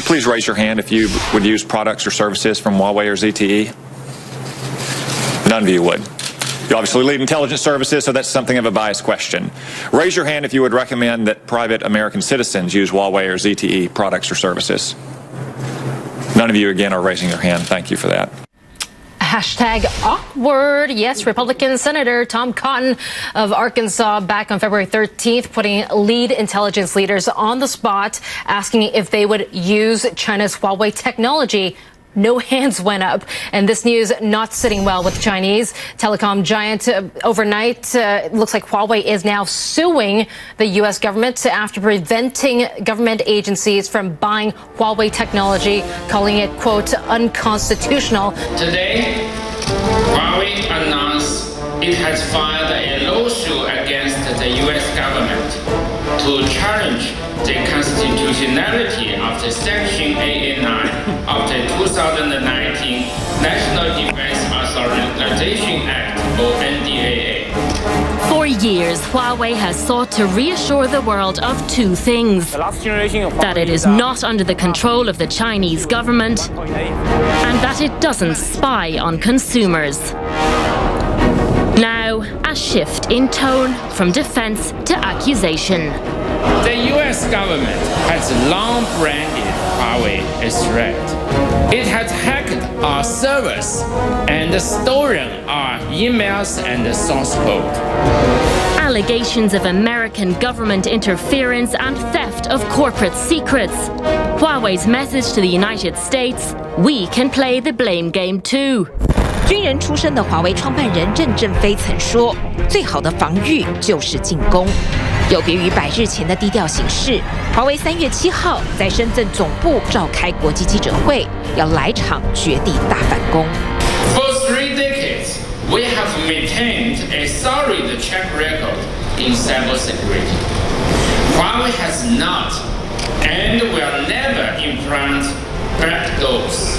you please raise your hand if you would use products or services from Huawei or ZTE? None of you would. You obviously lead intelligence services, so that's something of a biased question. Raise your hand if you would recommend that private American citizens use Huawei or ZTE products or services. None of you, again, are raising your hand. Thank you for that. Hashtag awkward. Yes, Republican Senator Tom Cotton of Arkansas back on February 13th, putting lead intelligence leaders on the spot, asking if they would use China's Huawei technology. No hands went up, and this news not sitting well with Chinese telecom giant. Overnight, looks like Huawei is now suing the U.S. government after preventing government agencies from buying Huawei technology, calling it, quote, unconstitutional. Today, Huawei announced it has filed a lawsuit against the U.S. government to challenge the constitutionality of the Section 89 of the 2019 National Defense Authorization Act, or NDAA. For years, Huawei has sought to reassure the world of two things: that it is not under the control of the Chinese government, and that it doesn't spy on consumers. Now, a shift in tone from defense to accusation. The U.S. government has long branded Huawei a threat. It has hacked our servers and stolen our emails and source code. Allegations of American government interference and theft of corporate secrets. Huawei's message to the United States: we can play the blame game too. 军人出身的华为创办人任正非曾说：“最好的防御就是进攻。”有别于百日前的低调行事，华为3月7号在深圳总部召开国际记者会，要来场绝地大反攻。For 3 decades, we have maintained a solid track record in cybersecurity. Huawei has not and will never implant backdoors.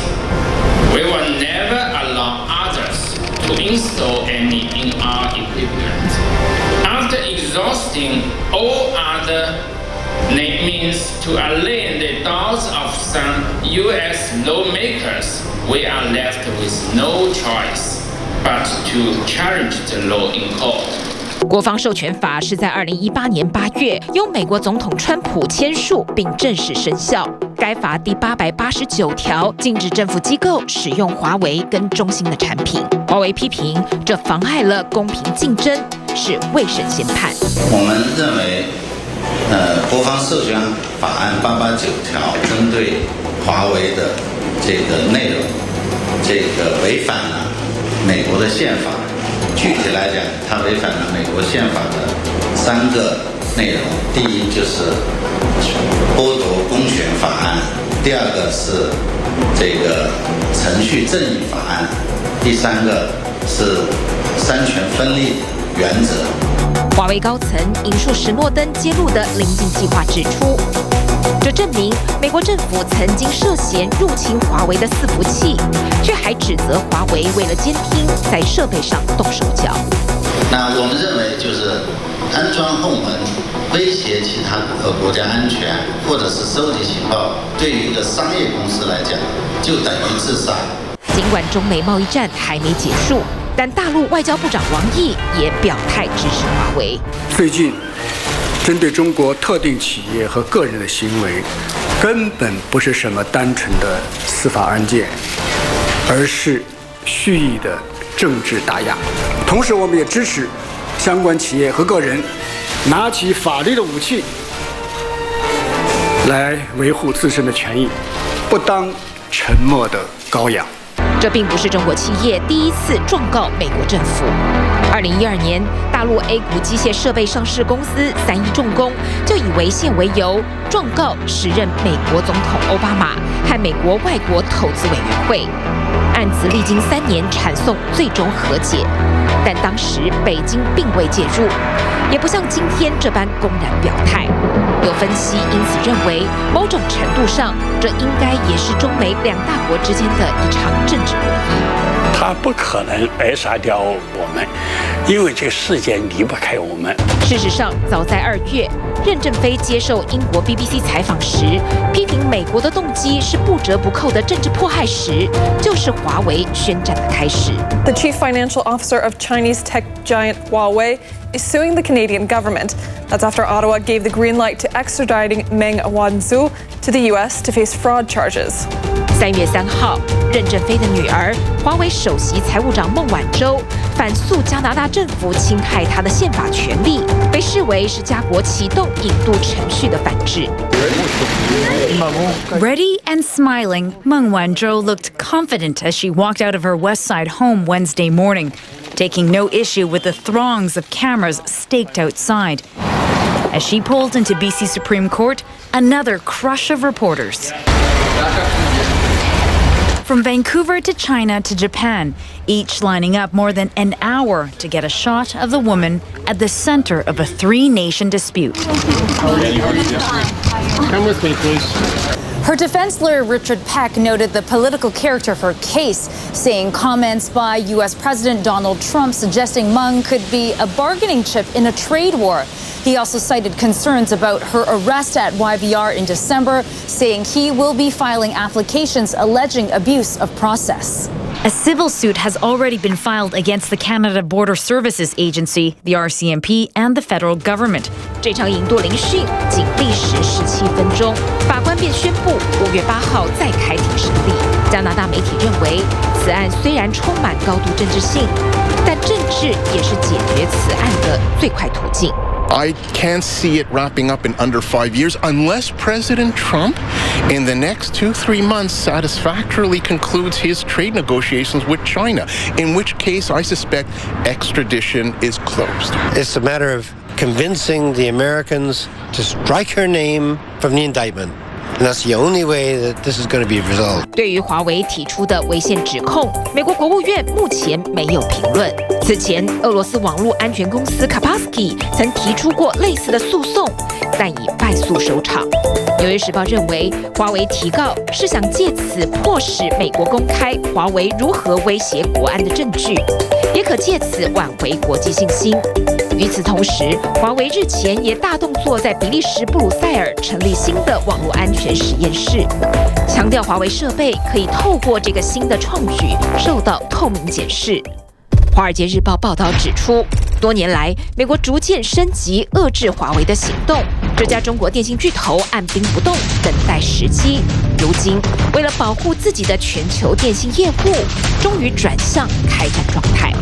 We will never allow others to install any in our equipment. After exhausting all other means to allay the doubts of some U.S. lawmakers, we are left with no choice but to challenge the law in court. 国防授权法是在2018年8月由美国总统川普签署并正式生效。该法第889条禁止政府机构使用华为跟中兴的产品。华为批评这妨碍了公平竞争，是未审先判。我们认为，国防授权法案889条针对华为的这个内容，这个违反了美国的宪法。具体来讲，它违反了美国宪法的3个内容。第一就是剥夺公权法案，第二个是这个程序正义法案，第3个是三权分立原则。华为高层引述史诺登揭露的临近计划指出，这证明美国政府曾经涉嫌入侵华为的伺服器，却还指责华为为了监听，在设备上动手脚。那我们认为就是安装后门，威胁其他国家安全，或者是收集情报，对于一个商业公司来讲，就等于自杀。尽管中美贸易战还没结束，但大陆外交部长王毅也表态支持华为。最近，针对中国特定企业和个人的行为，根本不是什么单纯的司法案件，而是蓄意的政治打压。同时，我们也支持相关企业和个人拿起法律的武器，来维护自身的权益，不当沉默的羔羊。这并不是中国企业第一次状告美国政府。2012年，大陆 A 股机械设备上市公司3亿重工就以违宪为由状告时任美国总统奥巴马和美国外国投资委员会。案子历经3年缠讼，最终和解，但当时北京并未介入，也不像今天这般公然表态。有分析因此认为，某种程度上，这应该也是中美2大国之间的一场政治博弈。他不可能扼杀掉我们，因为这个事件离不开我们。事实上，早在2月，任正非接受英国 BBC 采访时，批评美国的动机是不折不扣的政治迫害时，就是华为宣战的开始。The chief financial officer of Chinese tech giant Huawei is suing the Canadian government. That's after Ottawa gave the green light to extraditing Meng Wanzhou to the U.S. to face fraud charges. 3月3号，任正非的女儿、华为首席财务长孟晚舟反诉加拿大政府侵害她的宪法权利，被视为是家国启动引渡程序的反制。Ready and smiling, Meng Wanzhou looked confident as she walked out of her West Side home Wednesday morning, taking no issue with the throngs of cameras staked outside. As she pulled into BC Supreme Court, another crush of reporters. From Vancouver to China to Japan, each lining up more than an hour to get a shot of the woman at the center of a three-nation dispute. Come with me, please. Her defense lawyer Richard Peck noted the political character of her case, saying comments by U.S. President Donald Trump suggesting Meng could be a bargaining chip in a trade war. He also cited concerns about her arrest at YVR in December, saying he will be filing applications alleging abuse of process. A civil suit has already been filed against the Canada Border Services Agency, the RCMP, and the federal government. 这场引渡聆讯仅历时17分钟，法官便宣布5月8号再开庭审理。加拿大媒体认为，此案虽然充满高度政治性，但政治也是解决此案的最快途径。I can't see it wrapping up in under 5 years unless President Trump in the next 2-3 months satisfactorily concludes his trade negotiations with China, in which case I suspect extradition is closed. It's a matter of convincing the Americans to strike her name from the indictment. And that's the only way that this is going to be resolved. 对于华为提出的违宪指控，美国国务院目前没有评论。此前，俄罗斯网络安全公司 Kaspersky 曾提出过类似的诉讼，但以败诉收场。纽约时报认为，华为提告是想借此迫使美国公开华为如何威胁国安的证据，也可借此挽回国际信心。与此同时，华为日前也大动作在比利时布鲁塞尔成立新的网络安全实验室，强调华为设备可以透过这个新的创举受到透明检视。《华尔街日报》报道指出，多年来，美国逐渐升级遏制华为的行动。这家中国电信巨头按兵不动，等待时机。如今，为了保护自己的全球电信业务，终于转向开战状态。